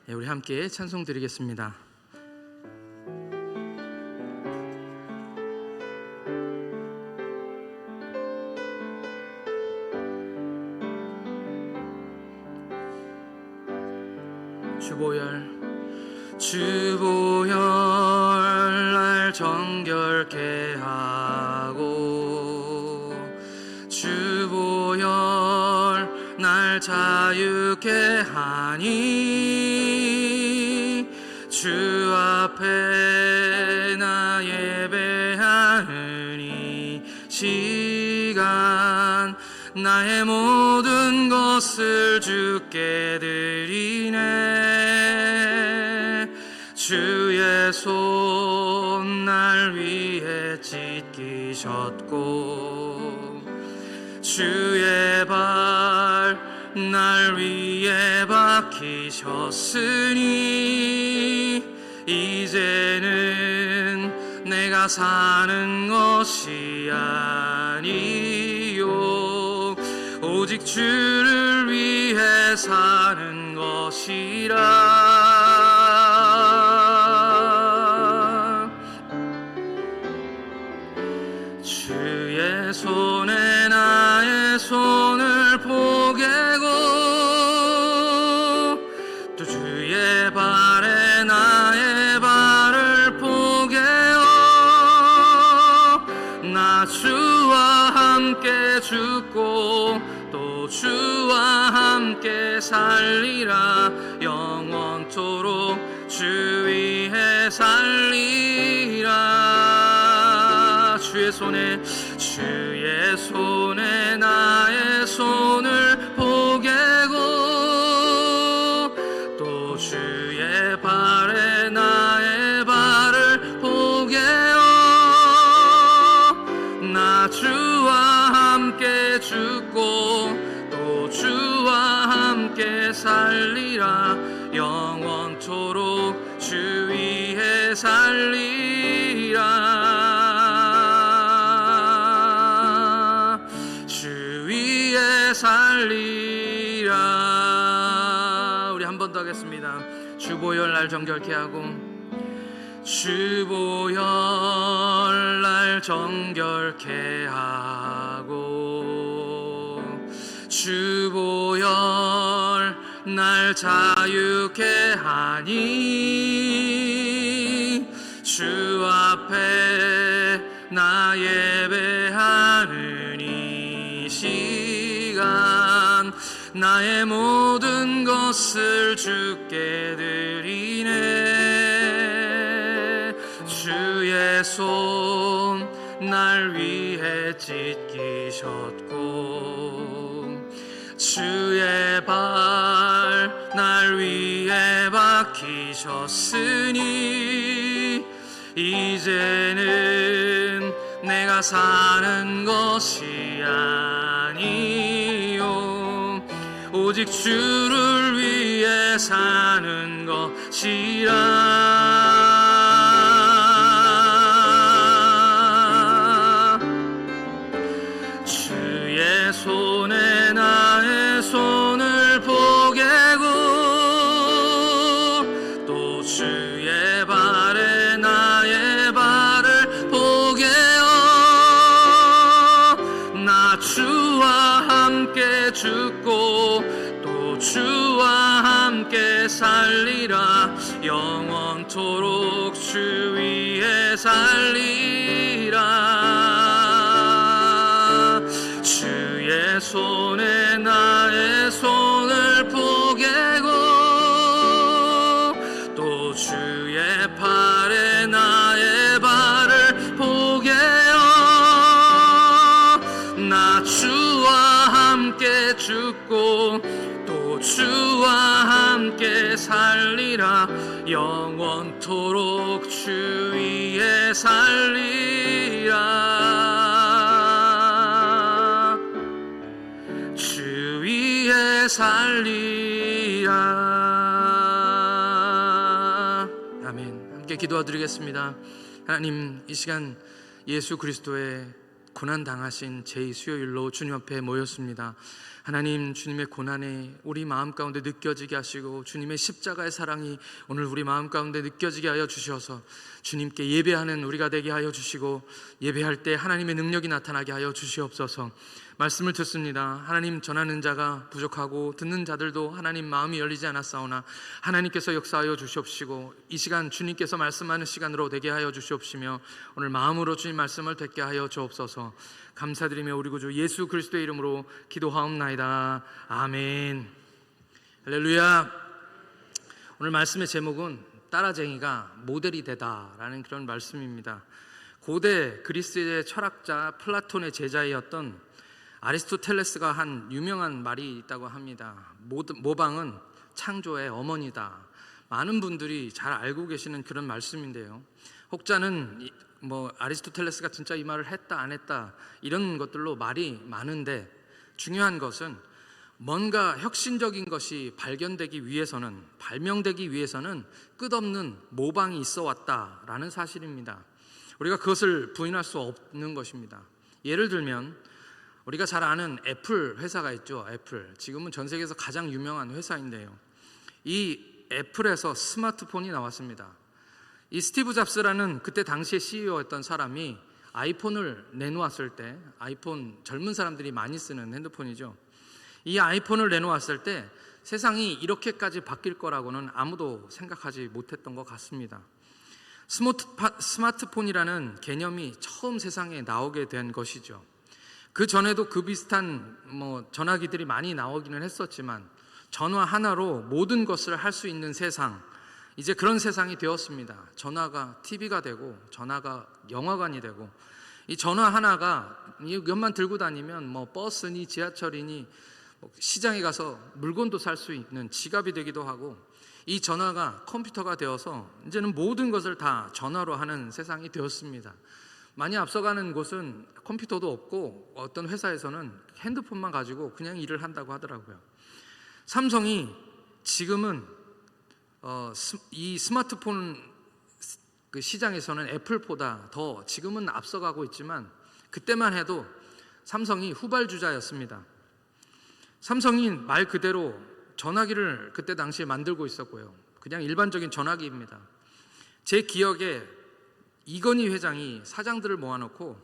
우리 함께 찬송 드리겠습니다. 주보혈 날 정결케 하고 주보혈 날 자유케 하니 주 앞에 나 예배하는 이 시간 나의 모든 것을 주께 드리네. 주의 손 날 위해 찢기셨고 주의 발 날 위에 박히셨으니 이제는 내가 사는 것이 아니요 오직 주를 위해 사는 것이라. 주의 손에 나의 손을 포개고 또 주의 발에 나의 발을 포개어 나 주와 함께 죽고 또 주와 함께 살리라. 영원토록 주 위에 살리라. 주의 손에 나의 손을 포개고 또 주의 발에 나의 발을 포개어 나 주와 함께 죽고 또 주와 함께 살리라. 영원토록 주 위에 살리라. 주 위에 살리라. 우리 한 번 더 하겠습니다. 주보혈 날 정결케 하고 주보혈 날 정결케 하고 주보혈 날 자유케 하니 주 앞에 나 예배하는 이 시간 나의 모든 것을 주께 드리네. 주의 손 날 위해 찢기셨고 주의 발 날 위에 박히셨으니 이제는 내가 사는 것이 아니요 오직 주를 위해 사는 것이라. 주의 손에 나의 손을 포개고 또 주의 발에 나의 발을 포개어 나 주와 함께 죽고 또 주와 함께 살리라. 영원토록 주 위에 살리라. 주의 손에 나의 손을 포개고 또 주의 팔에 나의 발을 포개어 나 주와 함께 죽고 또 주와 함께 살리라. 영원토록 주 위에 살리라. 주 위에 살리라. 아멘. 함께 기도드리겠습니다. 하나님, 이 시간 예수 그리스도의 고난 당하신 제2수요일로 주님 앞에 모였습니다. 하나님, 주님의 고난이 우리 마음 가운데 느껴지게 하시고 주님의 십자가의 사랑이 오늘 우리 마음 가운데 느껴지게 하여 주셔서 주님께 예배하는 우리가 되게 하여 주시고, 예배할 때 하나님의 능력이 나타나게 하여 주시옵소서. 말씀을 듣습니다. 하나님, 전하는 자가 부족하고 듣는 자들도 하나님 마음이 열리지 않았사오나 하나님께서 역사하여 주시옵시고, 이 시간 주님께서 말씀하는 시간으로 되게 하여 주시옵시며 오늘 마음으로 주님 말씀을 듣게 하여 주옵소서. 감사드리며 우리 구주 예수 그리스도의 이름으로 기도하옵나이다. 아멘. 할렐루야. 오늘 말씀의 제목은 따라쟁이가 모델이 되다라는 그런 말씀입니다. 고대 그리스의 철학자 플라톤의 제자이었던 아리스토텔레스가 한 유명한 말이 있다고 합니다. 모방은 창조의 어머니다. 많은 분들이 잘 알고 계시는 그런 말씀인데요, 혹자는 아리스토텔레스가 진짜 이 말을 했다 안 했다 이런 것들로 말이 많은데, 중요한 것은 뭔가 혁신적인 것이 발명되기 위해서는 끝없는 모방이 있어 왔다라는 사실입니다. 우리가 그것을 부인할 수 없는 것입니다. 예를 들면 우리가 잘 아는 애플 회사가 있죠. 애플, 지금은 전 세계에서 가장 유명한 회사인데요, 이 애플에서 스마트폰이 나왔습니다. 이 스티브 잡스라는 그때 당시에 CEO였던 사람이 아이폰을 내놓았을 때, 아이폰 젊은 사람들이 많이 쓰는 핸드폰이죠. 이 아이폰을 내놓았을 때 세상이 이렇게까지 바뀔 거라고는 아무도 생각하지 못했던 것 같습니다. 스마트폰이라는 개념이 처음 세상에 나오게 된 것이죠. 그 전에도 그 비슷한 전화기들이 많이 나오기는 했었지만 전화 하나로 모든 것을 할 수 있는 세상, 이제 그런 세상이 되었습니다. 전화가 TV가 되고 전화가 영화관이 되고, 이 전화 하나가 이것만 들고 다니면 버스니 지하철이니 시장에 가서 물건도 살 수 있는 지갑이 되기도 하고, 이 전화가 컴퓨터가 되어서 이제는 모든 것을 다 전화로 하는 세상이 되었습니다. 많이 앞서가는 곳은 컴퓨터도 없고 어떤 회사에서는 핸드폰만 가지고 그냥 일을 한다고 하더라고요. 삼성이 지금은 이 스마트폰 그 시장에서는 애플보다 더 지금은 앞서가고 있지만, 그때만 해도 삼성이 후발주자였습니다. 삼성이 말 그대로 전화기를 그때 당시에 만들고 있었고요, 그냥 일반적인 전화기입니다. 제 기억에 이건희 회장이 사장들을 모아놓고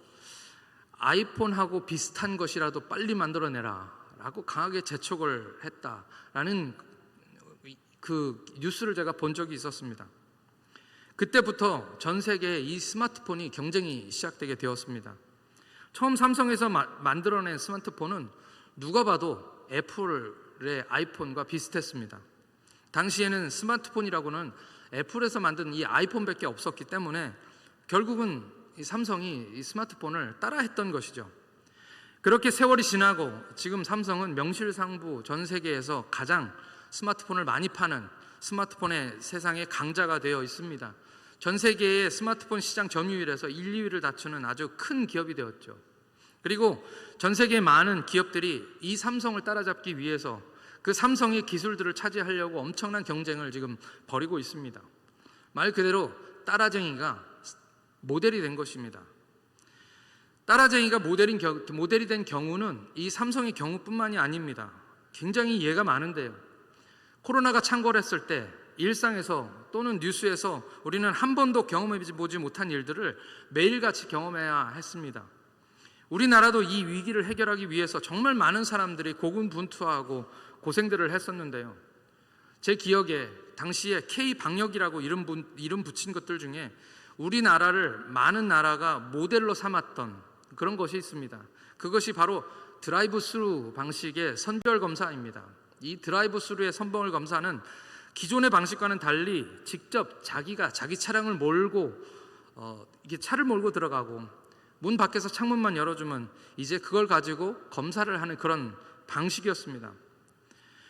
아이폰하고 비슷한 것이라도 빨리 만들어내라 라고 강하게 재촉을 했다라는 그 뉴스를 제가 본 적이 있었습니다. 그때부터 전 세계에 이 스마트폰이 경쟁이 시작되게 되었습니다. 처음 삼성에서 만들어낸 스마트폰은 누가 봐도 애플의 아이폰과 비슷했습니다. 당시에는 스마트폰이라고는 애플에서 만든 이 아이폰밖에 없었기 때문에 결국은 이 삼성이 이 스마트폰을 따라했던 것이죠. 그렇게 세월이 지나고 지금 삼성은 명실상부 전 세계에서 가장 스마트폰을 많이 파는 스마트폰의 세상의 강자가 되어 있습니다. 전 세계의 스마트폰 시장 점유율에서 1, 2위를 다투는 아주 큰 기업이 되었죠. 그리고 전 세계의 많은 기업들이 이 삼성을 따라잡기 위해서 그 삼성의 기술들을 차지하려고 엄청난 경쟁을 지금 벌이고 있습니다. 말 그대로 따라쟁이가 모델이 된 것입니다. 따라쟁이가 모델이 된 경우는 이 삼성의 경우뿐만이 아닙니다. 굉장히 예가 많은데요, 코로나가 창궐했을 때 일상에서 또는 뉴스에서 우리는 한 번도 경험해보지 못한 일들을 매일같이 경험해야 했습니다. 우리나라도 이 위기를 해결하기 위해서 정말 많은 사람들이 고군분투하고 고생들을 했었는데요, 제 기억에 당시에 K방역이라고 이름 붙인 것들 중에 우리나라를 많은 나라가 모델로 삼았던 그런 것이 있습니다. 그것이 바로 드라이브 스루 방식의 선별 검사입니다. 이 드라이브 스루의 선별 검사는 기존의 방식과는 달리 직접 자기가 자기 차량을 몰고 이게 차를 몰고 들어가고 문 밖에서 창문만 열어주면 이제 그걸 가지고 검사를 하는 그런 방식이었습니다.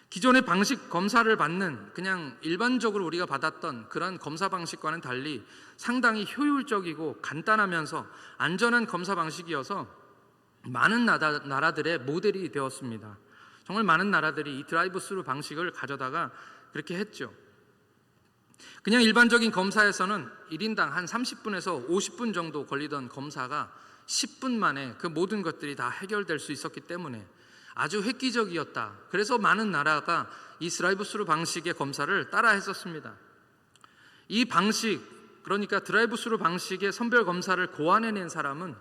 기존의 방식 검사를 받는 그냥 일반적으로 우리가 받았던 그런 검사 방식과는 달리 상당히 효율적이고 간단하면서 안전한 검사 방식이어서 많은 나라들의 모델이 되었습니다. 정말 많은 나라들이 이 드라이브 스루 방식을 가져다가 그렇게 했죠. 그냥 일반적인 검사에서는 1인당 한 30분에서 50분 정도 걸리던 검사가 10분 만에 그 모든 것들이 다 해결될 수 있었기 때문에 아주 획기적이었다. 그래서 많은 나라가 이 드라이브스루 방식의 검사를 따라 했었습니다. 이 방식, 그러니까 드라이브스루 방식의 선별 검사를 고안해낸 사람은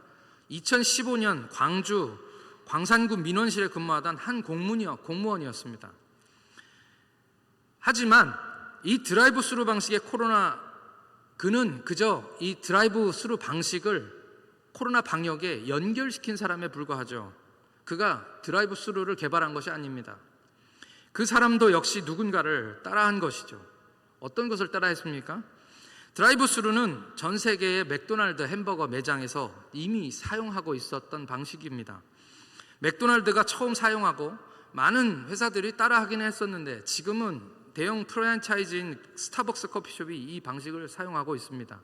2015년 광주 광산구 민원실에 근무하던 한 공무원이었습니다. 하지만 이 드라이브스루 방식의 그는 그저 이 드라이브스루 방식을 코로나 방역에 연결시킨 사람에 불과하죠. 그가 드라이브스루를 개발한 것이 아닙니다. 그 사람도 역시 누군가를 따라한 것이죠. 어떤 것을 따라했습니까? 드라이브스루는 전 세계의 맥도날드 햄버거 매장에서 이미 사용하고 있었던 방식입니다. 맥도날드가 처음 사용하고 많은 회사들이 따라하긴 했었는데 지금은 대형 프랜차이즈인 스타벅스 커피숍이 이 방식을 사용하고 있습니다.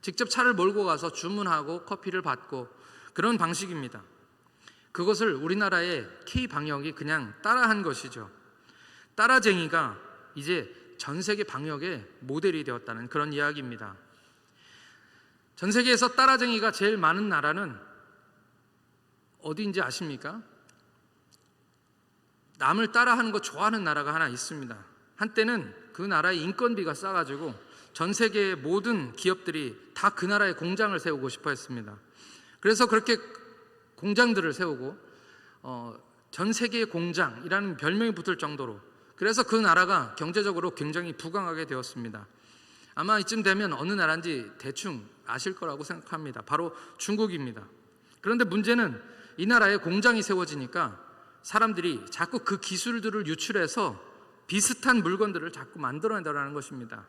직접 차를 몰고 가서 주문하고 커피를 받고 그런 방식입니다. 그것을 우리나라의 K방역이 그냥 따라한 것이죠. 따라쟁이가 이제 전 세계 방역의 모델이 되었다는 그런 이야기입니다. 전 세계에서 따라쟁이가 제일 많은 나라는 어디인지 아십니까? 남을 따라하는 거 좋아하는 나라가 하나 있습니다. 한때는 그 나라의 인건비가 싸가지고 전 세계의 모든 기업들이 다 그 나라에 공장을 세우고 싶어 했습니다. 그래서 그렇게 공장들을 세우고 전 세계의 공장이라는 별명이 붙을 정도로, 그래서 그 나라가 경제적으로 굉장히 부강하게 되었습니다. 아마 이쯤 되면 어느 나라인지 대충 아실 거라고 생각합니다. 바로 중국입니다. 그런데 문제는 이 나라에 공장이 세워지니까 사람들이 자꾸 그 기술들을 유출해서 비슷한 물건들을 자꾸 만들어내더라는 것입니다.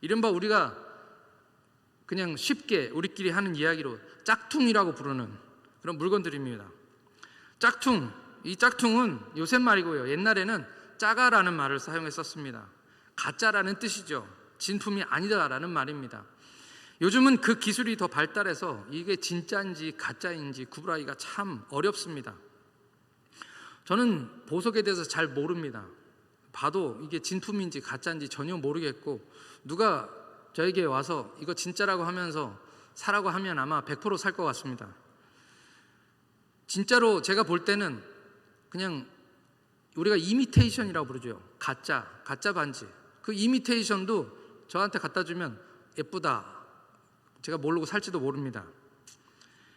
이른바 우리가 그냥 쉽게 우리끼리 하는 이야기로 짝퉁이라고 부르는 그런 물건들입니다. 짝퉁, 이 짝퉁은 요새 말이고요. 옛날에는 짜가라는 말을 사용했었습니다. 가짜라는 뜻이죠. 진품이 아니다라는 말입니다. 요즘은 그 기술이 더 발달해서 이게 진짜인지 가짜인지 구분하기가 참 어렵습니다. 저는 보석에 대해서 잘 모릅니다. 봐도 이게 진품인지 가짜인지 전혀 모르겠고, 누가 저에게 와서 이거 진짜라고 하면서 사라고 하면 아마 100% 살 것 같습니다. 진짜로 제가 볼 때는 그냥 우리가 이미테이션이라고 부르죠. 가짜 반지. 그 이미테이션도 저한테 갖다 주면 예쁘다, 제가 모르고 살지도 모릅니다.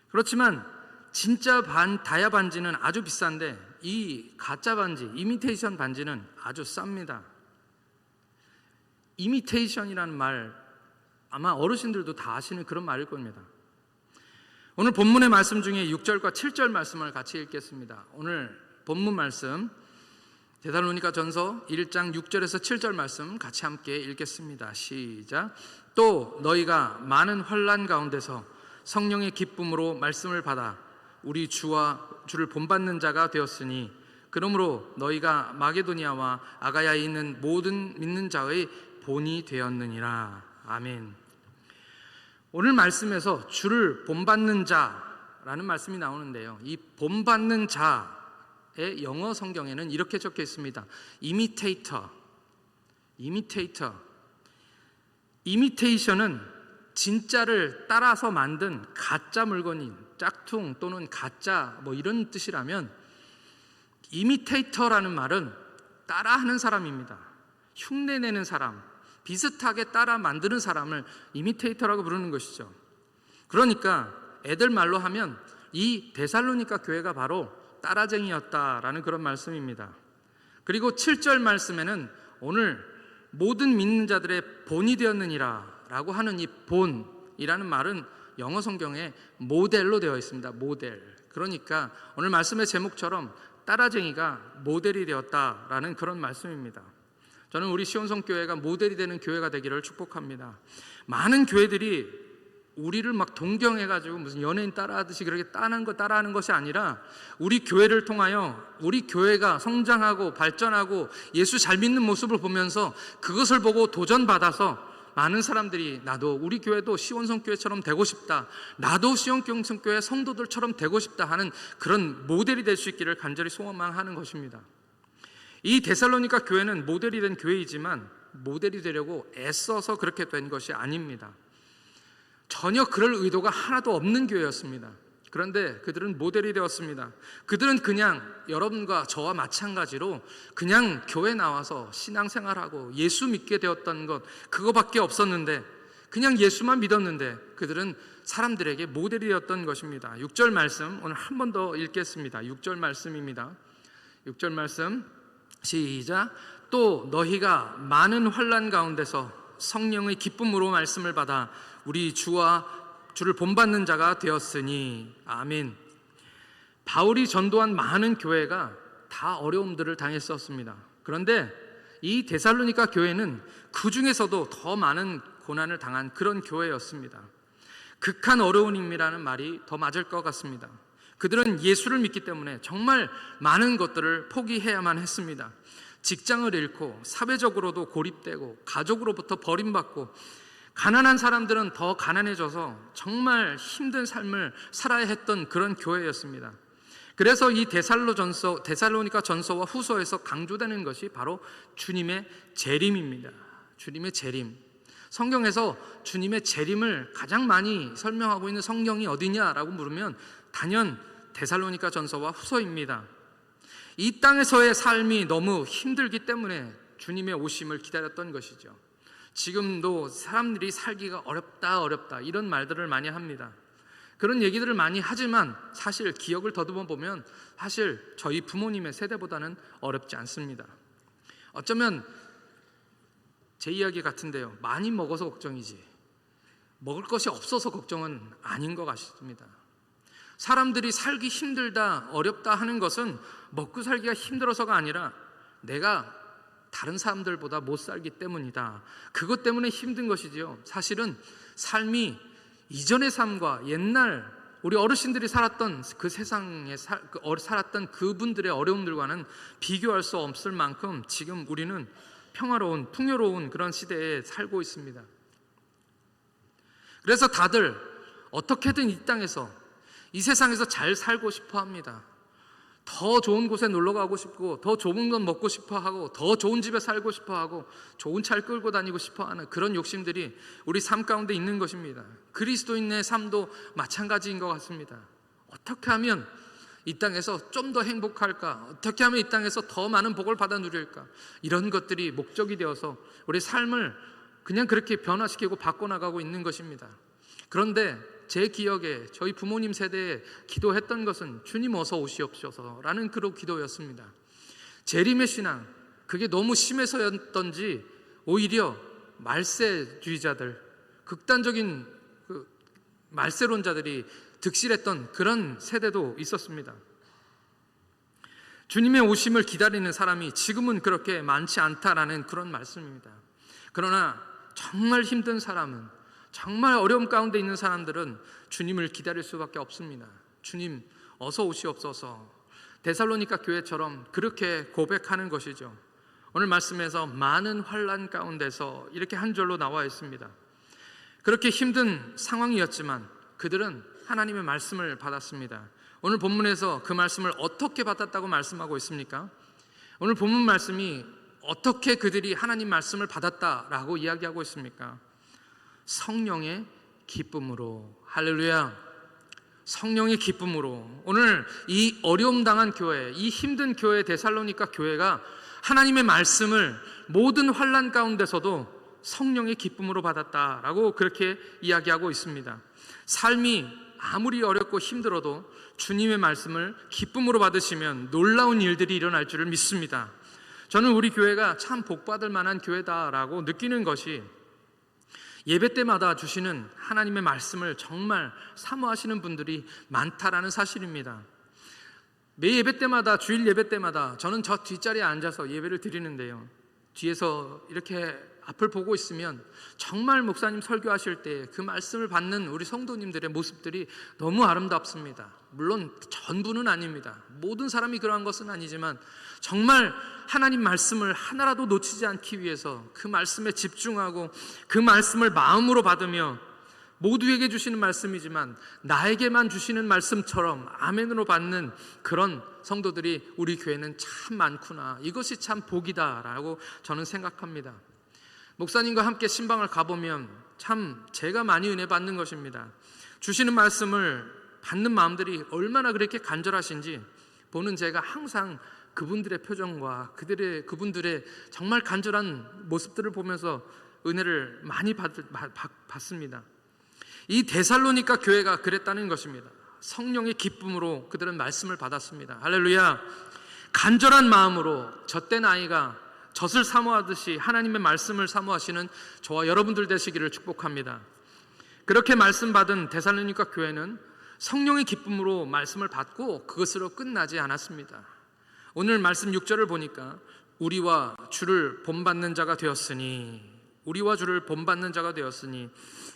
그렇지만 진짜 다이아 반지는 아주 비싼데 이 가짜 반지, 이미테이션 반지는 아주 쌉니다. 이미테이션이라는 말 아마 어르신들도 다 아시는 그런 말일 겁니다. 오늘 본문의 말씀 중에 6절과 7절 말씀을 같이 읽겠습니다. 오늘 본문 말씀 데살로니가 전서 1장 6절에서 7절 말씀 같이 함께 읽겠습니다. 시작. 또 너희가 많은 환난 가운데서 성령의 기쁨으로 말씀을 받아 우리 주를 본받는 자가 되었으니, 그러므로 너희가 마게도니아와 아가야에 있는 모든 믿는 자의 본이 되었느니라. 아멘. 오늘 말씀에서 주를 본받는 자라는 말씀이 나오는데요, 이 본받는 자의 영어 성경에는 이렇게 적혀 있습니다. 이미테이션은 진짜를 따라서 만든 가짜 물건인 짝퉁 또는 가짜 이런 뜻이라면, 이미테이터라는 말은 따라하는 사람입니다. 흉내내는 사람, 비슷하게 따라 만드는 사람을 이미테이터라고 부르는 것이죠. 그러니까 애들 말로 하면 이 데살로니가 교회가 바로 따라쟁이였다라는 그런 말씀입니다. 그리고 7절 말씀에는 오늘 모든 믿는 자들의 본이 되었느니라 라고 하는 이 본이라는 말은 영어 성경에 모델로 되어 있습니다. 모델. 그러니까 오늘 말씀의 제목처럼 따라쟁이가 모델이 되었다라는 그런 말씀입니다. 저는 우리 시온성교회가 모델이 되는 교회가 되기를 축복합니다. 많은 교회들이 우리를 막 동경해가지고 무슨 연예인 따라하듯이 그렇게 따라하는 것이 아니라, 우리 교회를 통하여 우리 교회가 성장하고 발전하고 예수 잘 믿는 모습을 보면서 그것을 보고 도전받아서 많은 사람들이 나도 우리 교회도 시온성교회처럼 되고 싶다, 나도 시온성교회 성도들처럼 되고 싶다 하는 그런 모델이 될 수 있기를 간절히 소망하는 것입니다. 이 데살로니가 교회는 모델이 된 교회이지만 모델이 되려고 애써서 그렇게 된 것이 아닙니다. 전혀 그럴 의도가 하나도 없는 교회였습니다. 그런데 그들은 모델이 되었습니다. 그들은 그냥 여러분과 저와 마찬가지로 그냥 교회 나와서 신앙생활하고 예수 믿게 되었던 것, 그거밖에 없었는데, 그냥 예수만 믿었는데 그들은 사람들에게 모델이 되었던 것입니다. 6절 말씀 오늘 한 번 더 읽겠습니다. 6절 말씀입니다. 6절 말씀 시작. 또 너희가 많은 환난 가운데서 성령의 기쁨으로 말씀을 받아 우리 주를 본받는 자가 되었으니. 아멘. 바울이 전도한 많은 교회가 다 어려움들을 당했었습니다. 그런데 이 데살로니가 교회는 그 중에서도 더 많은 고난을 당한 그런 교회였습니다. 극한 어려움이라는 말이 더 맞을 것 같습니다. 그들은 예수를 믿기 때문에 정말 많은 것들을 포기해야만 했습니다. 직장을 잃고 사회적으로도 고립되고 가족으로부터 버림받고, 가난한 사람들은 더 가난해져서 정말 힘든 삶을 살아야 했던 그런 교회였습니다. 그래서 이 데살로니가 전서와 후서에서 강조되는 것이 바로 주님의 재림입니다. 주님의 재림. 성경에서 주님의 재림을 가장 많이 설명하고 있는 성경이 어디냐라고 물으면 단연 데살로니가 전서와 후서입니다. 이 땅에서의 삶이 너무 힘들기 때문에 주님의 오심을 기다렸던 것이죠. 지금도 사람들이 살기가 어렵다 이런 말들을 많이 합니다. 그런 얘기들을 많이 하지만 사실 기억을 더듬어 보면 사실 저희 부모님의 세대보다는 어렵지 않습니다. 어쩌면 제 이야기 같은데요, 많이 먹어서 걱정이지 먹을 것이 없어서 걱정은 아닌 것 같습니다. 사람들이 살기 힘들다, 어렵다 하는 것은 먹고 살기가 힘들어서가 아니라 내가 다른 사람들보다 못 살기 때문이다. 그것 때문에 힘든 것이지요. 사실은 삶이 이전의 삶과 옛날 우리 어르신들이 살았던 그 세상에 살았던 그분들의 어려움들과는 비교할 수 없을 만큼 지금 우리는 평화로운, 풍요로운 그런 시대에 살고 있습니다. 그래서 다들 어떻게든 이 땅에서, 이 세상에서 잘 살고 싶어 합니다. 더 좋은 곳에 놀러 가고 싶고, 더 좋은 건 먹고 싶어 하고, 더 좋은 집에 살고 싶어 하고, 좋은 차를 끌고 다니고 싶어 하는 그런 욕심들이 우리 삶 가운데 있는 것입니다. 그리스도인의 삶도 마찬가지인 것 같습니다. 어떻게 하면 이 땅에서 좀 더 행복할까? 어떻게 하면 이 땅에서 더 많은 복을 받아 누릴까? 이런 것들이 목적이 되어서 우리 삶을 그냥 그렇게 변화시키고 바꿔나가고 있는 것입니다. 그런데 제 기억에 저희 부모님 세대에 기도했던 것은 주님 어서 오시옵소서라는 그런 기도였습니다. 재림의 신앙, 그게 너무 심해서였던지 오히려 말세주의자들, 극단적인 말세론자들이 득실했던 그런 세대도 있었습니다. 주님의 오심을 기다리는 사람이 지금은 그렇게 많지 않다라는 그런 말씀입니다. 그러나 정말 힘든 사람은, 정말 어려움 가운데 있는 사람들은 주님을 기다릴 수밖에 없습니다. 주님 어서 오시옵소서. 데살로니가 교회처럼 그렇게 고백하는 것이죠. 오늘 말씀에서 많은 환난 가운데서 이렇게 한 절로 나와 있습니다. 그렇게 힘든 상황이었지만 그들은 하나님의 말씀을 받았습니다. 오늘 본문에서 그 말씀을 어떻게 받았다고 말씀하고 있습니까? 오늘 본문 말씀이 어떻게 그들이 하나님 말씀을 받았다라고 이야기하고 있습니까? 성령의 기쁨으로. 할렐루야. 성령의 기쁨으로. 오늘 이 어려움 당한 교회, 이 힘든 교회 데살로니가 교회가 하나님의 말씀을 모든 환난 가운데서도 성령의 기쁨으로 받았다라고 그렇게 이야기하고 있습니다. 삶이 아무리 어렵고 힘들어도 주님의 말씀을 기쁨으로 받으시면 놀라운 일들이 일어날 줄을 믿습니다. 저는 우리 교회가 참 복받을 만한 교회다라고 느끼는 것이 예배 때마다 주시는 하나님의 말씀을 정말 사모하시는 분들이 많다라는 사실입니다. 매 예배 때마다, 주일 예배 때마다 저는 저 뒷자리에 앉아서 예배를 드리는데요, 뒤에서 이렇게 앞을 보고 있으면 정말 목사님 설교하실 때 그 말씀을 받는 우리 성도님들의 모습들이 너무 아름답습니다. 물론 전부는 아닙니다. 모든 사람이 그러한 것은 아니지만 정말 하나님 말씀을 하나라도 놓치지 않기 위해서 그 말씀에 집중하고 그 말씀을 마음으로 받으며, 모두에게 주시는 말씀이지만 나에게만 주시는 말씀처럼 아멘으로 받는 그런 성도들이 우리 교회는 참 많구나. 이것이 참 복이다라고 저는 생각합니다. 목사님과 함께 신방을 가보면 참 제가 많이 은혜 받는 것입니다. 주시는 말씀을 받는 마음들이 얼마나 그렇게 간절하신지 보는 제가 항상 그분들의 표정과 그분들의 정말 간절한 모습들을 보면서 은혜를 많이 받습니다. 이 데살로니가 교회가 그랬다는 것입니다. 성령의 기쁨으로 그들은 말씀을 받았습니다. 할렐루야. 간절한 마음으로 젖된 아이가 젖을 사모하듯이 하나님의 말씀을 사모하시는 저와 여러분들 되시기를 축복합니다. 그렇게 말씀 받은 데살로니가 교회는 성령의 기쁨으로 말씀을 받고 그것으로 끝나지 않았습니다. 오늘 말씀 6절을 보니까 우리와 주를 본받는 자가 되었으니, 우리와 주를 본받는 자가 되었으니,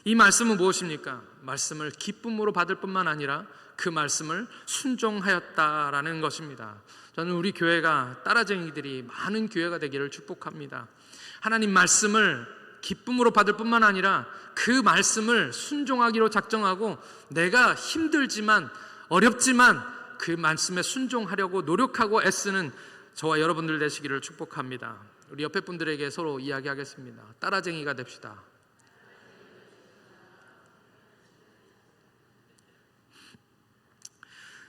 이 말씀은 무엇입니까? 말씀을 기쁨으로 받을 뿐만 아니라 그 말씀을 순종하였다라는 것입니다. 저는 우리 교회가 따라쟁이들이 많은 교회가 되기를 축복합니다. 하나님 말씀을 기쁨으로 받을 뿐만 아니라 그 말씀을 순종하기로 작정하고 내가 힘들지만 어렵지만 그 말씀에 순종하려고 노력하고 애쓰는 저와 여러분들 되시기를 축복합니다. 우리 옆에 분들에게 서로 이야기하겠습니다. 따라쟁이가 됩시다.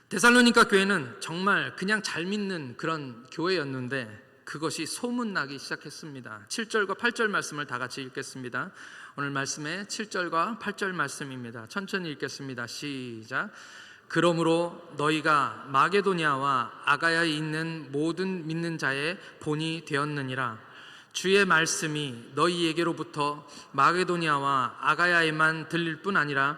데살로니가 교회는 정말 그냥 잘 믿는 그런 교회였는데 그것이 소문나기 시작했습니다. 7절과 8절 말씀을 다 같이 읽겠습니다. 오늘 말씀의 7절과 8절 말씀입니다. 천천히 읽겠습니다. 시작. 그러므로 너희가 마게도냐와 아가야에 있는 모든 믿는 자의 본이 되었느니라. 주의 말씀이 너희에게로부터 마게도냐와 아가야에만 들릴 뿐 아니라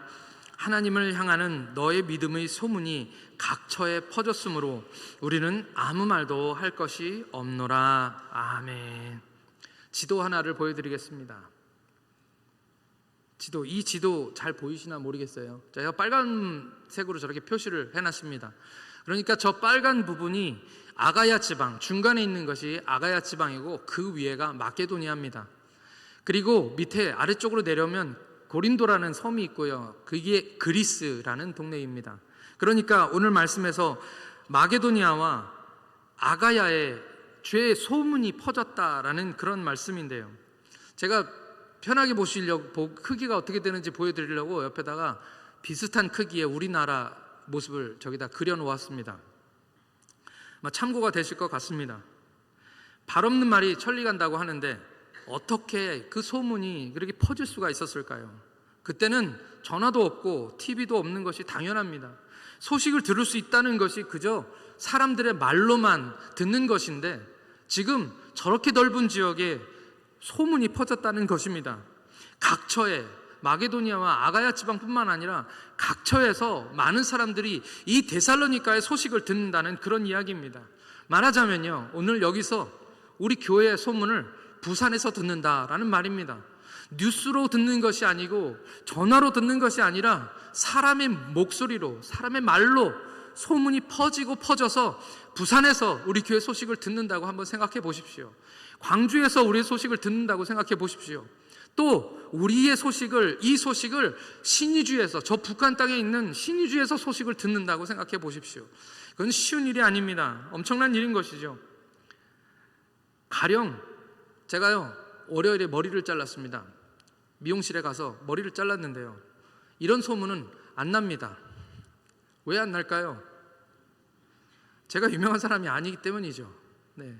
하나님을 향하는 너의 믿음의 소문이 각처에 퍼졌으므로 우리는 아무 말도 할 것이 없노라. 아멘. 지도 하나를 보여드리겠습니다. 이 지도 잘 보이시나 모르겠어요. 제가 빨간색으로 저렇게 표시를 해놨습니다. 그러니까 저 빨간 부분이 아가야 지방, 중간에 있는 것이 아가야 지방이고 그 위에가 마게도니아입니다. 그리고 밑에 아래쪽으로 내려오면 고린도라는 섬이 있고요. 그게 그리스라는 동네입니다. 그러니까 오늘 말씀에서 마게도니아와 아가야에 죄의 소문이 퍼졌다라는 그런 말씀인데요. 제가 편하게 보시려고 크기가 어떻게 되는지 보여드리려고 옆에다가 비슷한 크기의 우리나라 모습을 저기다 그려놓았습니다. 참고가 되실 것 같습니다. 발 없는 말이 천리 간다고 하는데 어떻게 그 소문이 그렇게 퍼질 수가 있었을까요? 그때는 전화도 없고 TV도 없는 것이 당연합니다. 소식을 들을 수 있다는 것이 그저 사람들의 말로만 듣는 것인데 지금 저렇게 넓은 지역에 소문이 퍼졌다는 것입니다. 각처에 마게도니아와 아가야 지방뿐만 아니라 각처에서 많은 사람들이 이 데살로니가의 소식을 듣는다는 그런 이야기입니다. 말하자면요, 오늘 여기서 우리 교회의 소문을 부산에서 듣는다라는 말입니다. 뉴스로 듣는 것이 아니고 전화로 듣는 것이 아니라 사람의 목소리로, 사람의 말로 소문이 퍼지고 퍼져서 부산에서 우리 교회 소식을 듣는다고 한번 생각해 보십시오. 광주에서 우리의 소식을 듣는다고 생각해 보십시오. 또 우리의 소식을, 이 소식을 신의주에서, 저 북한 땅에 있는 신의주에서 소식을 듣는다고 생각해 보십시오. 그건 쉬운 일이 아닙니다. 엄청난 일인 것이죠. 가령 제가요 월요일에 머리를 잘랐습니다. 미용실에 가서 머리를 잘랐는데요, 이런 소문은 안 납니다. 왜 안 날까요? 제가 유명한 사람이 아니기 때문이죠. 네.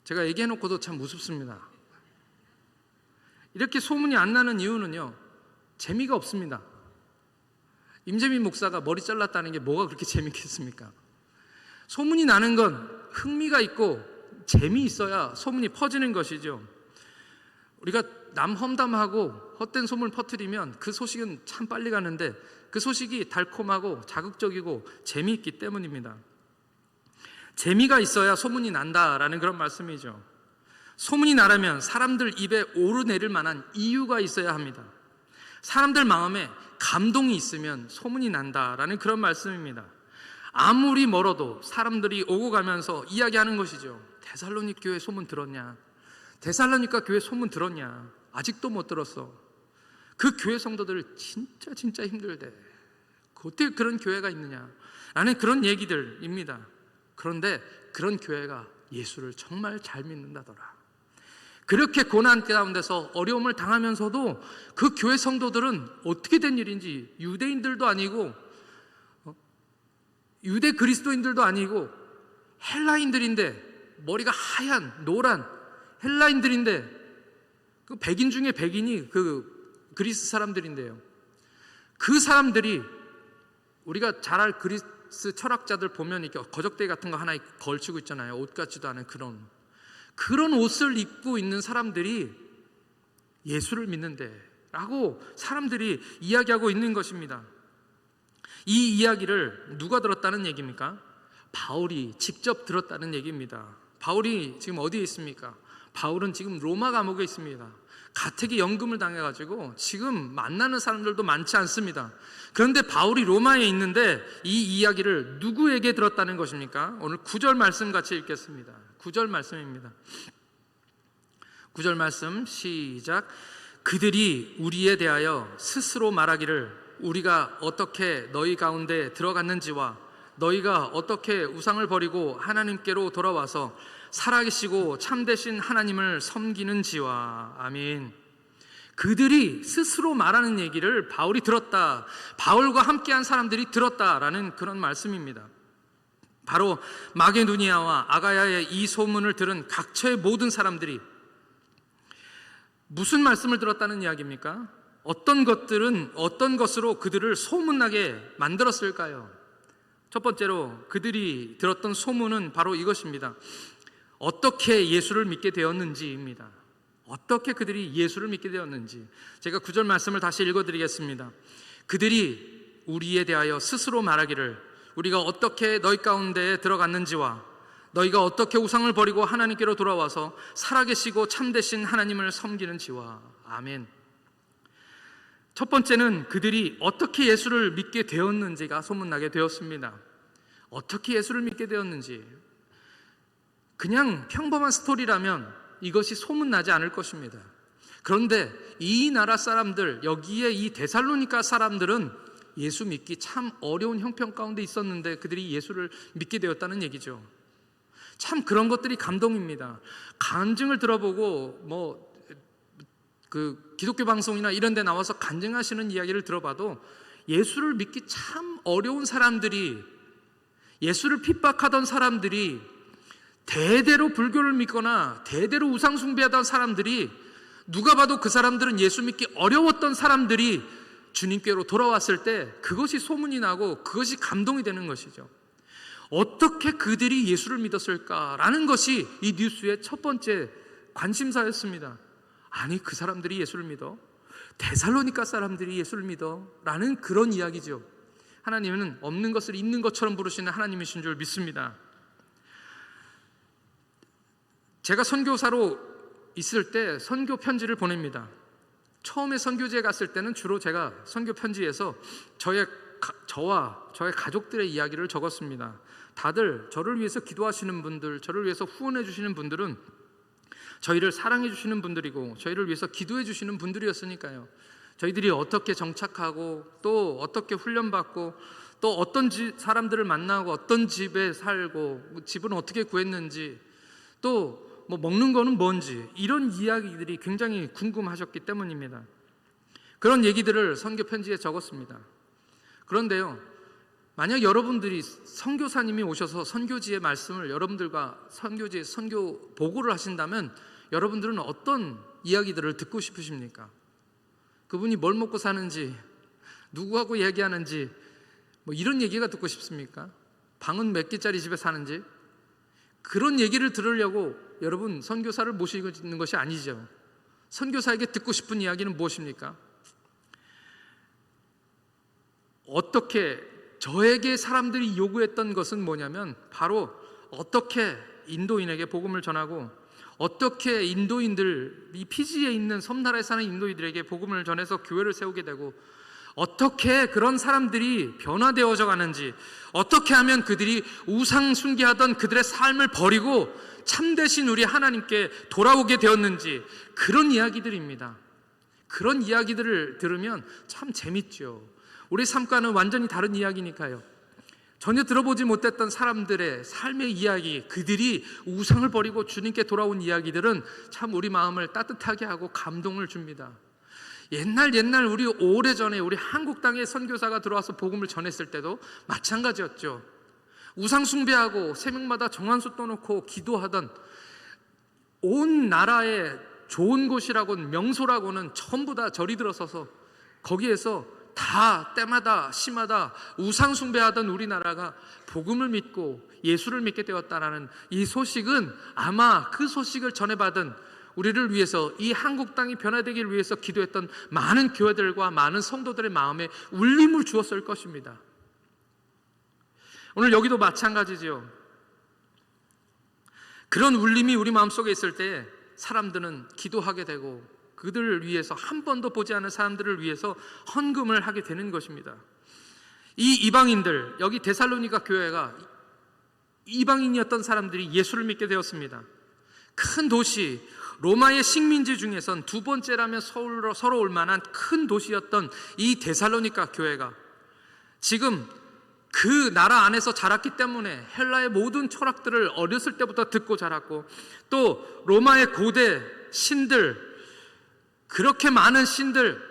제가 얘기해놓고도 참 우습습니다. 이렇게 소문이 안 나는 이유는요, 재미가 없습니다. 임재민 목사가 머리 잘랐다는 게 뭐가 그렇게 재밌겠습니까? 소문이 나는 건 흥미가 있고 재미있어야 소문이 퍼지는 것이죠. 우리가 남 험담하고 헛된 소문을 퍼뜨리면 그 소식은 참 빨리 가는데 그 소식이 달콤하고 자극적이고 재미있기 때문입니다. 재미가 있어야 소문이 난다라는 그런 말씀이죠. 소문이 나려면 사람들 입에 오르내릴 만한 이유가 있어야 합니다. 사람들 마음에 감동이 있으면 소문이 난다라는 그런 말씀입니다. 아무리 멀어도 사람들이 오고 가면서 이야기하는 것이죠. 데살로니가 교회 소문 들었냐? 데살로니가 교회 소문 들었냐? 아직도 못 들었어. 그 교회 성도들 진짜 힘들대. 어떻게 그런 교회가 있느냐? 라는 그런 얘기들입니다. 그런데 그런 교회가 예수를 정말 잘 믿는다더라. 그렇게 고난 가운데서 어려움을 당하면서도 그 교회 성도들은 어떻게 된 일인지, 유대인들도 아니고 유대 그리스도인들도 아니고 헬라인들인데, 머리가 하얀 노란 헬라인들인데, 그 백인 중에 백인이 그 그리스 사람들인데요. 그 사람들이, 우리가 잘 알 그리스 철학자들 보면 이렇게 거적대기 같은 거 하나 걸치고 있잖아요. 옷 같지도 않은 그런 옷을 입고 있는 사람들이 예수를 믿는데 라고 사람들이 이야기하고 있는 것입니다. 이 이야기를 누가 들었다는 얘기입니까? 바울이 직접 들었다는 얘기입니다. 바울이 지금 어디에 있습니까? 바울은 지금 로마 감옥에 있습니다. 가택이 연금을 당해가지고 지금 만나는 사람들도 많지 않습니다. 그런데 바울이 로마에 있는데 이 이야기를 누구에게 들었다는 것입니까? 오늘 9절 말씀 같이 읽겠습니다. 9절 말씀입니다. 9절 말씀 시작. 그들이 우리에 대하여 스스로 말하기를 우리가 어떻게 너희 가운데 들어갔는지와 너희가 어떻게 우상을 버리고 하나님께로 돌아와서 살아계시고 참되신 하나님을 섬기는지와. 아멘. 그들이 스스로 말하는 얘기를 바울이 들었다, 바울과 함께한 사람들이 들었다라는 그런 말씀입니다. 바로 마게도니아와 아가야의 이 소문을 들은 각처의 모든 사람들이 무슨 말씀을 들었다는 이야기입니까? 어떤 것으로 그들을 소문나게 만들었을까요? 첫 번째로 그들이 들었던 소문은 바로 이것입니다. 어떻게 예수를 믿게 되었는지입니다. 어떻게 그들이 예수를 믿게 되었는지. 제가 9절 말씀을 다시 읽어드리겠습니다. 그들이 우리에 대하여 스스로 말하기를 우리가 어떻게 너희 가운데에 들어갔는지와 너희가 어떻게 우상을 버리고 하나님께로 돌아와서 살아계시고 참되신 하나님을 섬기는지와. 아멘. 첫 번째는 그들이 어떻게 예수를 믿게 되었는지가 소문나게 되었습니다. 어떻게 예수를 믿게 되었는지. 그냥 평범한 스토리라면 이것이 소문나지 않을 것입니다. 그런데 이 나라 사람들, 여기에 이 데살로니가 사람들은 예수 믿기 참 어려운 형편 가운데 있었는데 그들이 예수를 믿게 되었다는 얘기죠. 참 그런 것들이 감동입니다. 간증을 들어보고 그 기독교 방송이나 이런 데 나와서 간증하시는 이야기를 들어봐도 예수를 믿기 참 어려운 사람들이, 예수를 핍박하던 사람들이, 대대로 불교를 믿거나 대대로 우상 숭배하던 사람들이, 누가 봐도 그 사람들은 예수 믿기 어려웠던 사람들이 주님께로 돌아왔을 때 그것이 소문이 나고 그것이 감동이 되는 것이죠. 어떻게 그들이 예수를 믿었을까라는 것이 이 뉴스의 첫 번째 관심사였습니다. 아니, 그 사람들이 예수를 믿어? 데살로니가 사람들이 예수를 믿어? 라는 그런 이야기죠. 하나님은 없는 것을 있는 것처럼 부르시는 하나님이신 줄 믿습니다. 제가 선교사로 있을 때 선교 편지를 보냅니다. 처음에 선교지에 갔을 때는 주로 제가 선교 편지에서 저와 저의 가족들의 이야기를 적었습니다. 다들 저를 위해서 기도하시는 분들, 저를 위해서 후원해 주시는 분들은 저희를 사랑해 주시는 분들이고 저희를 위해서 기도해 주시는 분들이었으니까요. 저희들이 어떻게 정착하고 또 어떻게 훈련받고 또 어떤 사람들을 만나고 어떤 집에 살고 집은 어떻게 구했는지 또 먹는 거는 뭔지, 이런 이야기들이 굉장히 궁금하셨기 때문입니다. 그런 얘기들을 선교 편지에 적었습니다. 그런데요, 만약 여러분들이 선교사님이 오셔서 선교지의 말씀을 여러분들과 선교지에 선교 보고를 하신다면 여러분들은 어떤 이야기들을 듣고 싶으십니까? 그분이 뭘 먹고 사는지, 누구하고 얘기하는지, 이런 얘기가 듣고 싶습니까? 방은 몇 개짜리 집에 사는지? 그런 얘기를 들으려고 여러분 선교사를 모시고 있는 것이 아니죠. 선교사에게 듣고 싶은 이야기는 무엇입니까? 어떻게 저에게 사람들이 요구했던 것은 뭐냐면 바로 어떻게 인도인에게 복음을 전하고 어떻게 인도인들, 이 피지에 있는 섬나라에 사는 인도인들에게 복음을 전해서 교회를 세우게 되고 어떻게 그런 사람들이 변화되어져 가는지, 어떻게 하면 그들이 우상 숭배하던 그들의 삶을 버리고 참되신 우리 하나님께 돌아오게 되었는지, 그런 이야기들입니다. 그런 이야기들을 들으면 참 재밌죠. 우리 삶과는 완전히 다른 이야기니까요. 전혀 들어보지 못했던 사람들의 삶의 이야기, 그들이 우상을 버리고 주님께 돌아온 이야기들은 참 우리 마음을 따뜻하게 하고 감동을 줍니다. 옛날 우리 오래전에 우리 한국 땅에 선교사가 들어와서 복음을 전했을 때도 마찬가지였죠. 우상숭배하고 새벽마다 정한수 떠놓고 기도하던 온 나라의 좋은 곳이라고는, 명소라고는 전부 다 절이 들어서서 거기에서 다 때마다 시마다 우상숭배하던 우리나라가 복음을 믿고 예수를 믿게 되었다라는 이 소식은, 아마 그 소식을 전해받은 우리를 위해서, 이 한국 땅이 변화되기를 위해서 기도했던 많은 교회들과 많은 성도들의 마음에 울림을 주었을 것입니다. 오늘 여기도 마찬가지지요. 그런 울림이 우리 마음속에 있을 때 사람들은 기도하게 되고, 그들을 위해서, 한 번도 보지 않은 사람들을 위해서 헌금을 하게 되는 것입니다. 이 이방인들, 여기 데살로니가 교회가 이방인이었던 사람들이 예수를 믿게 되었습니다. 큰 도시, 로마의 식민지 중에선 두 번째라면 서러울 만한 큰 도시였던 이 데살로니가 교회가 지금 그 나라 안에서 자랐기 때문에 헬라의 모든 철학들을 어렸을 때부터 듣고 자랐고, 또 로마의 고대 신들, 그렇게 많은 신들,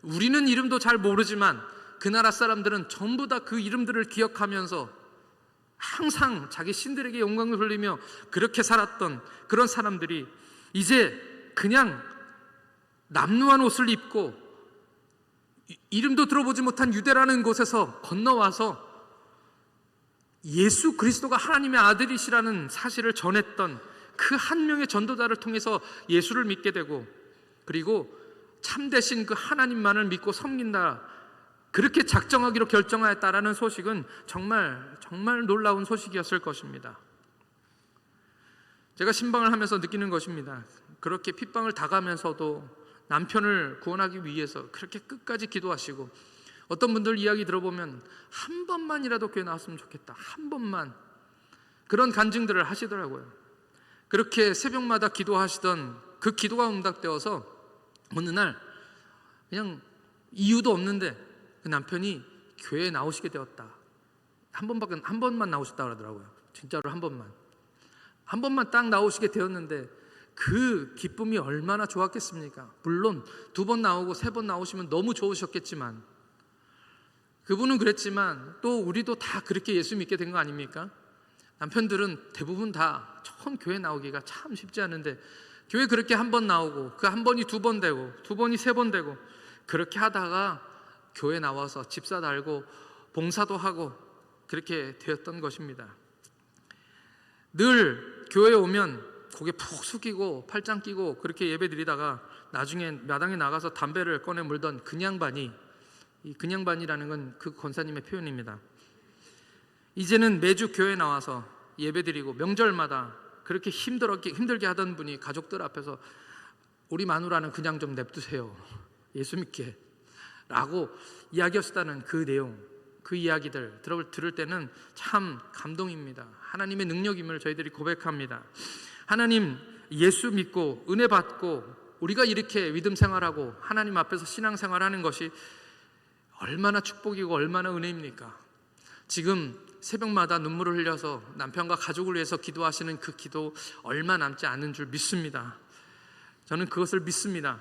우리는 이름도 잘 모르지만 그 나라 사람들은 전부 다 그 이름들을 기억하면서 항상 자기 신들에게 영광을 돌리며 그렇게 살았던 그런 사람들이 이제 그냥 남루한 옷을 입고 이름도 들어보지 못한 유대라는 곳에서 건너와서 예수 그리스도가 하나님의 아들이시라는 사실을 전했던 그 한 명의 전도자를 통해서 예수를 믿게 되고, 그리고 참되신 그 하나님만을 믿고 섬긴다, 그렇게 작정하기로 결정하였다라는 소식은 정말 놀라운 소식이었을 것입니다. 제가 신방을 하면서 느끼는 것입니다. 그렇게 핍박을 당하면서도 남편을 구원하기 위해서 그렇게 끝까지 기도하시고, 어떤 분들 이야기 들어보면 한 번만이라도 교회 나왔으면 좋겠다, 한 번만, 그런 간증들을 하시더라고요. 그렇게 새벽마다 기도하시던 그 기도가 응답되어서 어느 날 그냥 이유도 없는데 그 남편이 교회에 나오시게 되었다. 한 번만 나오셨다 그러더라고요. 진짜로 한 번만 딱 나오시게 되었는데 그 기쁨이 얼마나 좋았겠습니까? 물론 2번 나오고 3번 나오시면 너무 좋으셨겠지만, 그분은 그랬지만 또 우리도 다 그렇게 예수 믿게 된 거 아닙니까? 남편들은 대부분 다 처음 교회 나오기가 참 쉽지 않은데, 교회 그렇게 한 번 나오고 그 한 번이 2번 되고 2번이 3번 되고, 그렇게 하다가 교회 나와서 집사 달고 봉사도 하고 그렇게 되었던 것입니다. 늘 교회에 오면 고개 푹 숙이고 팔짱 끼고 그렇게 예배 드리다가 나중에 마당에 나가서 담배를 꺼내 물던 그냥반이, 이 그냥반이라는 건 그 권사님의 표현입니다. 이제는 매주 교회 나와서 예배 드리고 명절마다 그렇게 힘들게 하던 분이 가족들 앞에서 우리 마누라는 그냥 좀 냅두세요, 예수 믿게 라고 이야기하셨다는 그 내용, 그 이야기들 들을 때는 참 감동입니다. 하나님의 능력임을 저희들이 고백합니다. 하나님 예수 믿고 은혜 받고 우리가 이렇게 믿음 생활하고 하나님 앞에서 신앙 생활하는 것이 얼마나 축복이고 얼마나 은혜입니까? 지금 새벽마다 눈물을 흘려서 남편과 가족을 위해서 기도하시는 그 기도 얼마 남지 않은 줄 믿습니다. 저는 그것을 믿습니다.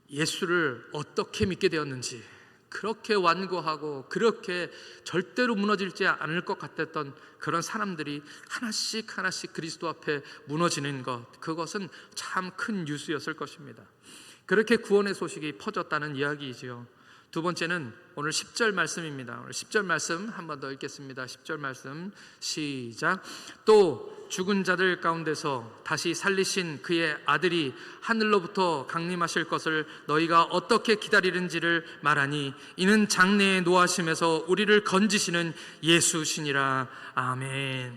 예수를 어떻게 믿게 되었는지, 그렇게 완고하고 그렇게 절대로 무너지지 않을 것 같았던 그런 사람들이 하나씩 그리스도 앞에 무너지는 것, 그것은 참 큰 뉴스였을 것입니다. 그렇게 구원의 소식이 퍼졌다는 이야기이지요. 두 번째는 오늘 10절 말씀입니다. 오늘 10절 말씀 한 번 더 읽겠습니다. 10절 말씀 시작. 또 죽은 자들 가운데서 다시 살리신 그의 아들이 하늘로부터 강림하실 것을 너희가 어떻게 기다리는지를 말하니 이는 장래의 노하심에서 우리를 건지시는 예수시니라. 아멘.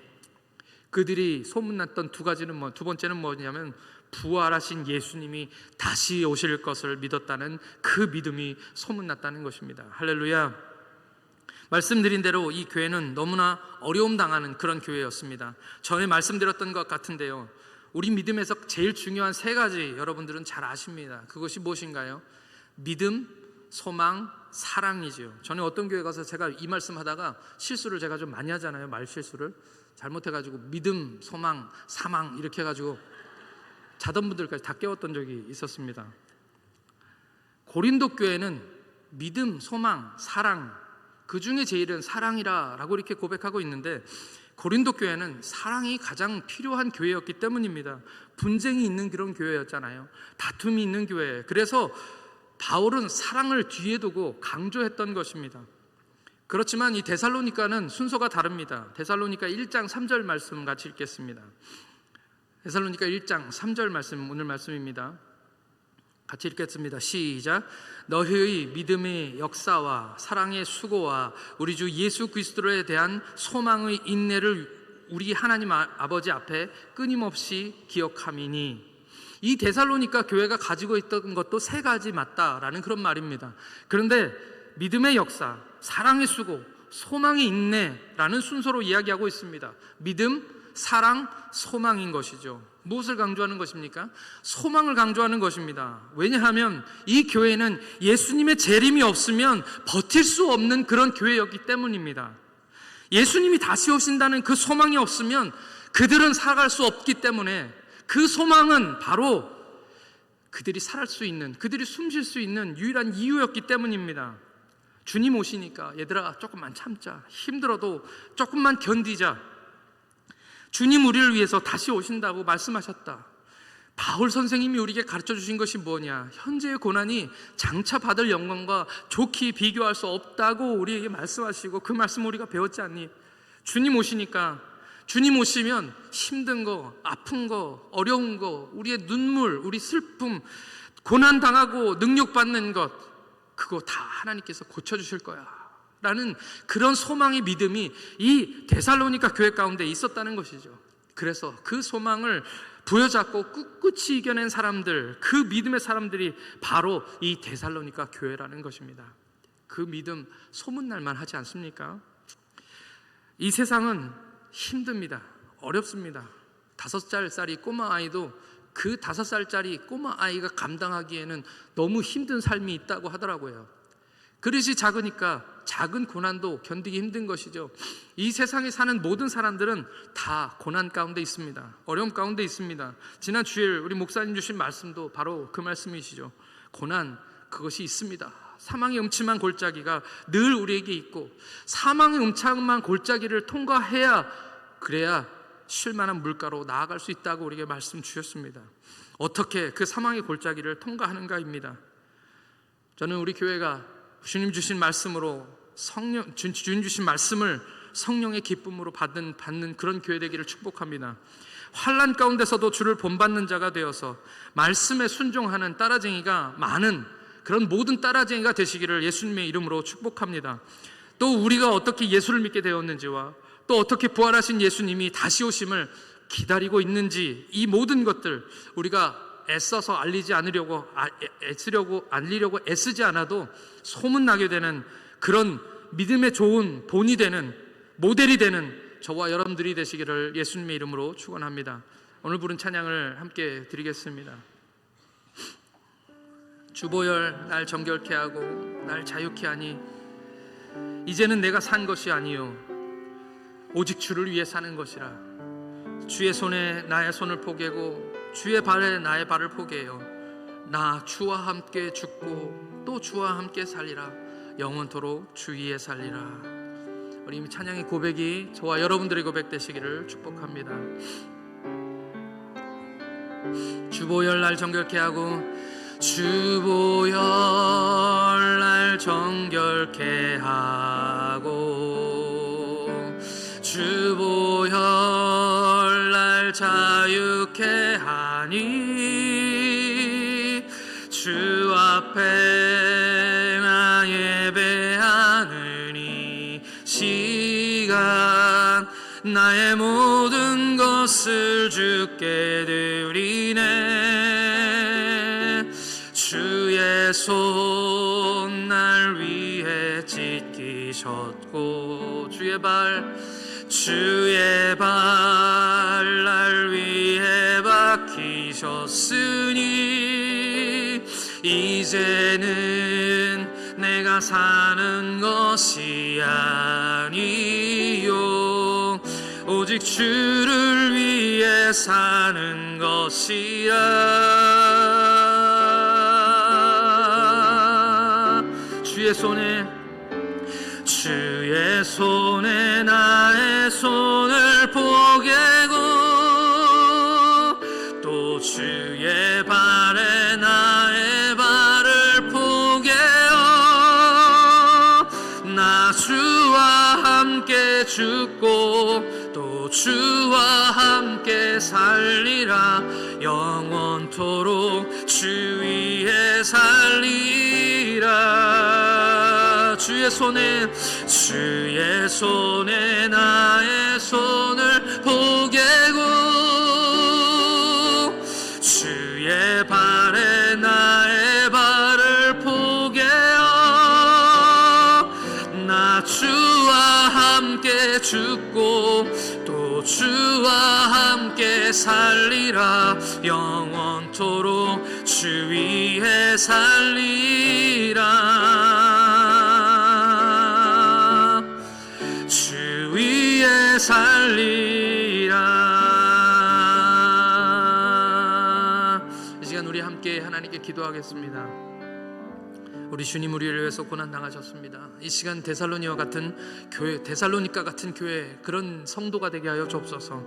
그들이 소문났던 두 번째는 뭐냐면 부활하신 예수님이 다시 오실 것을 믿었다는 그 믿음이 소문났다는 것입니다. 할렐루야. 말씀드린 대로 이 교회는 너무나 어려움 당하는 그런 교회였습니다. 전에 말씀드렸던 것 같은데요, 우리 믿음에서 제일 중요한 3가지 여러분들은 잘 아십니다. 그것이 무엇인가요? 믿음, 소망, 사랑이지요. 전에 어떤 교회 가서 제가 이 말씀 하다가 실수를 제가 좀 많이 하잖아요. 말 실수를 잘못해가지고 믿음, 소망, 사망 이렇게 해가지고 자던 분들까지 다 깨웠던 적이 있었습니다. 고린도 교회는 믿음, 소망, 사랑 그 중에 제일은 사랑이라 라고 이렇게 고백하고 있는데, 고린도 교회는 사랑이 가장 필요한 교회였기 때문입니다. 분쟁이 있는 그런 교회였잖아요. 다툼이 있는 교회. 그래서 바울은 사랑을 뒤에 두고 강조했던 것입니다. 그렇지만 이 데살로니가는 순서가 다릅니다. 데살로니가 1장 3절 말씀 같이 읽겠습니다. 데살로니가 1장 3절 말씀, 오늘 말씀입니다. 같이 읽겠습니다. 시작. 너희의 믿음의 역사와 사랑의 수고와 우리 주 예수 그리스도에 대한 소망의 인내를 우리 하나님 아버지 앞에 끊임없이 기억함이니. 이 데살로니가 교회가 가지고 있던 것도 세 가지 맞다라는 그런 말입니다. 그런데 믿음의 역사, 사랑의 수고, 소망의 인내라는 순서로 이야기하고 있습니다. 믿음, 사랑, 소망인 것이죠. 무엇을 강조하는 것입니까? 소망을 강조하는 것입니다. 왜냐하면 이 교회는 예수님의 재림이 없으면 버틸 수 없는 그런 교회였기 때문입니다. 예수님이 다시 오신다는 그 소망이 없으면 그들은 살아갈 수 없기 때문에, 그 소망은 바로 그들이 살할 수 있는, 그들이 숨쉴 수 있는 유일한 이유였기 때문입니다. 주님 오시니까 얘들아 조금만 참자, 힘들어도 조금만 견디자, 주님 우리를 위해서 다시 오신다고 말씀하셨다. 바울 선생님이 우리에게 가르쳐 주신 것이 뭐냐? 현재의 고난이 장차 받을 영광과 좋게 비교할 수 없다고 우리에게 말씀하시고, 그 말씀 우리가 배웠지 않니? 주님 오시니까, 주님 오시면 힘든 거, 아픈 거, 어려운 거, 우리의 눈물, 우리 슬픔, 고난당하고 능력받는 것, 그거 다 하나님께서 고쳐주실 거야 라는 그런 소망의 믿음이 이 데살로니가 교회 가운데 있었다는 것이죠. 그래서 그 소망을 부여잡고 꿋꿋이 이겨낸 사람들, 그 믿음의 사람들이 바로 이 데살로니가 교회라는 것입니다. 그 믿음 소문날만 하지 않습니까? 이 세상은 힘듭니다. 어렵습니다. 5살짜리 꼬마 아이도 그 5살짜리 꼬마 아이가 감당하기에는 너무 힘든 삶이 있다고 하더라고요. 그릇이 작으니까 작은 고난도 견디기 힘든 것이죠. 이 세상에 사는 모든 사람들은 다 고난 가운데 있습니다. 어려움 가운데 있습니다. 지난 주일 우리 목사님 주신 말씀도 바로 그 말씀이시죠. 고난, 그것이 있습니다. 사망의 음침한 골짜기가 늘 우리에게 있고, 사망의 음침한 골짜기를 통과해야, 그래야 쉴만한 물가로 나아갈 수 있다고 우리에게 말씀 주셨습니다. 어떻게 그 사망의 골짜기를 통과하는가입니다. 저는 우리 교회가 주님 주신 말씀으로 주님 주신 말씀을 성령의 기쁨으로 받는 그런 교회 되기를 축복합니다. 환난 가운데서도 주를 본받는 자가 되어서 말씀에 순종하는 따라쟁이가 많은 그런 모든 따라쟁이가 되시기를 예수님의 이름으로 축복합니다. 또 우리가 어떻게 예수를 믿게 되었는지와 또 어떻게 부활하신 예수님이 다시 오심을 기다리고 있는지, 이 모든 것들 우리가 애써서 알리려고 애쓰지 않아도 소문나게 되는 그런 믿음의 좋은 본이 되는, 모델이 되는 저와 여러분들이 되시기를 예수님의 이름으로 축원합니다. 오늘 부른 찬양을 함께 드리겠습니다. 주보혈 날 정결케 하고 날 자유케 하니, 이제는 내가 산 것이 아니요 오직 주를 위해 사는 것이라. 주의 손에 나의 손을 포개고 주의 발에 나의 발을 포개요. 나 주와 함께 죽고 또 주와 함께 살리라. 영원토록 주 위에 살리라. 우리 이 찬양의 고백이 저와 여러분들의 고백 되시기를 축복합니다. 주보혈 날 정결케 하고 주보혈 날 정결케 하고 주보혈 날 자유케 하니 주 앞에 나 예배하는 이 시간 나의 모든 것을 주께 드리네. 주의 손 날 위해 찢기셨고 주의 발 날 위해 박히셨으니 이제는 내가 사는 것이 아니요 오직 주를 위해 사는 것이라. 주의 주의 손에 나의 손을 포개고 또 주의 발에 나의 발을 포개어 나 주와 함께 죽고 또 주와 함께 살리라 영원토록 주 위에 살리라 주의 손에 나의 손을 포개고 주의 발에 나의 발을 포개어 나 주와 함께 죽고 또 주와 함께 살리라 영원토록 주 위에 살리라 주 위에 살리라. 이 시간 우리 함께 하나님께 기도하겠습니다. 우리 주님 우리를 위해서 고난 당하셨습니다. 이 시간 데살로니가 같은 교회 그런 성도가 되게 하여 주옵소서.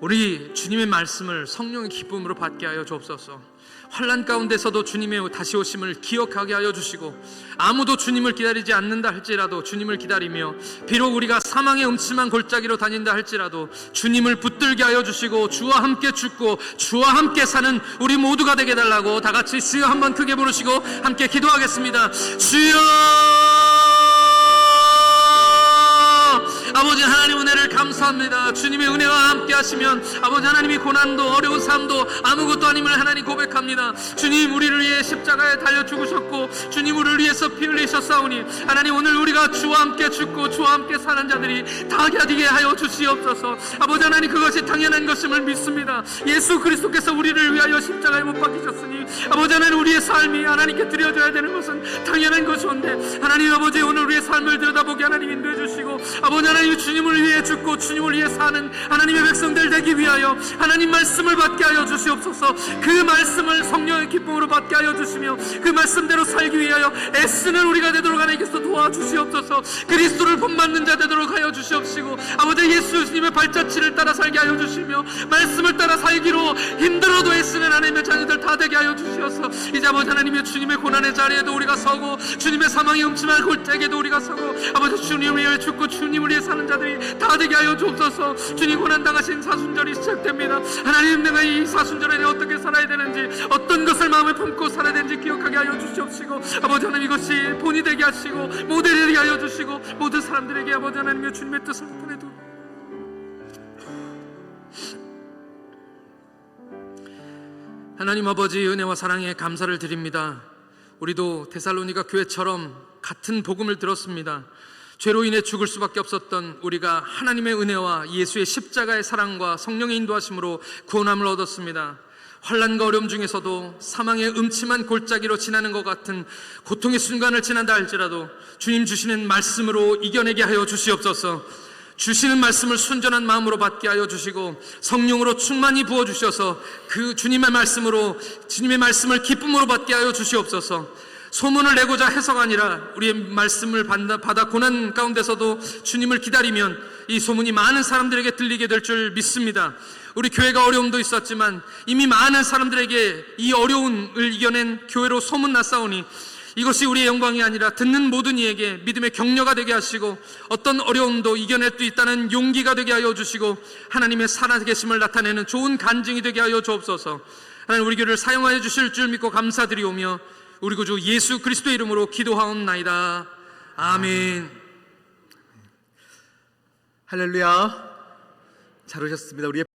우리 주님의 말씀을 성령의 기쁨으로 받게 하여 주옵소서. 환난 가운데서도 주님의 다시 오심을 기억하게 하여 주시고 아무도 주님을 기다리지 않는다 할지라도 주님을 기다리며 비록 우리가 사망의 음침한 골짜기로 다닌다 할지라도 주님을 붙들게 하여 주시고 주와 함께 죽고 주와 함께 사는 우리 모두가 되게 해달라고 다 같이 주여 한번 크게 부르시고 함께 기도하겠습니다. 주여 아버지 하나님 은혜를 감사합니다. 주님의 은혜와 함께 하시면 아버지 하나님이 고난도 어려운 삶도 아무것도 아님을 하나님 고백합니다. 주님 우리를 위해 십자가에 달려 죽으셨고 주님 우리를 위해서 피 흘리셨사오니 하나님 오늘 우리가 주와 함께 죽고 주와 함께 사는 자들이 다 되게 하여 주시옵소서. 아버지 하나님 그것이 당연한 것임을 믿습니다. 예수 그리스도께서 우리를 위하여 십자가에 못 박히셨으니 아버지 하나님 우리의 삶이 하나님께 드려져야 되는 것은 당연한 것이온데 하나님 아버지 오늘 우리의 삶을 들여다보게 하나님 인도해 주시고 아버지 하나님 주님을 위해 죽고 주님을 위해 사는 하나님의 백성들 되기 위하여 하나님 말씀을 받게 하여 주시옵소서. 그 말씀을 성령의 기쁨으로 받게 하여 주시며 그 말씀대로 살기 위하여 애쓰는 우리가 되도록 하나님께서 도와주시옵소서. 그리스도를 본받는 자 되도록 하여 주시옵시고 아버지 예수님의 발자취를 따라 살게 하여 주시며 말씀을 따라 살기로 힘들어도 애쓰는 하나님의 자녀들 다 되게 하여 주시옵소서. 이제 아버지 하나님의 주님의 고난의 자리에도 우리가 서고 주님의 사망의 음침한 골짜기에도 우리가 서고 아버지 주님을 위해 죽고 주님을 위해 사는 자들이 다 되게 하여 주옵소서. 주님 고난 당하신 사순절이 시작됩니다. 하나님 내가 이 사순절에 어떻게 살아야 되는지 어떤 것을 마음에 품고 살아야 되는지 기억하게 하여 주시옵시고 아버지 하나님 이것이 본이 되게 하시고 모델이 되게 하여 주시고 모든 사람들에게 아버지 하나님의 주님의 뜻을 보내도 하나님 아버지 은혜와 사랑에 감사를 드립니다. 우리도 데살로니가 교회처럼 같은 복음을 들었습니다. 죄로 인해 죽을 수밖에 없었던 우리가 하나님의 은혜와 예수의 십자가의 사랑과 성령의 인도하심으로 구원함을 얻었습니다. 환난과 어려움 중에서도 사망의 음침한 골짜기로 지나는 것 같은 고통의 순간을 지난다 할지라도 주님 주시는 말씀으로 이겨내게 하여 주시옵소서. 주시는 말씀을 순전한 마음으로 받게 하여 주시고 성령으로 충만히 부어주셔서 그 주님의 말씀으로 주님의 말씀을 기쁨으로 받게 하여 주시옵소서. 소문을 내고자 해서가 아니라 우리의 말씀을 받아 고난 가운데서도 주님을 기다리면 이 소문이 많은 사람들에게 들리게 될 줄 믿습니다. 우리 교회가 어려움도 있었지만 이미 많은 사람들에게 이 어려움을 이겨낸 교회로 소문났사오니 이것이 우리의 영광이 아니라 듣는 모든 이에게 믿음의 격려가 되게 하시고 어떤 어려움도 이겨낼 수 있다는 용기가 되게 하여 주시고 하나님의 살아계심을 나타내는 좋은 간증이 되게 하여 주옵소서. 하나님 우리 교회를 사용하여 주실 줄 믿고 감사드리오며 우리 구주 예수 그리스도의 이름으로 기도하옵나이다. 아멘. 할렐루야. 잘 오셨습니다. 우리의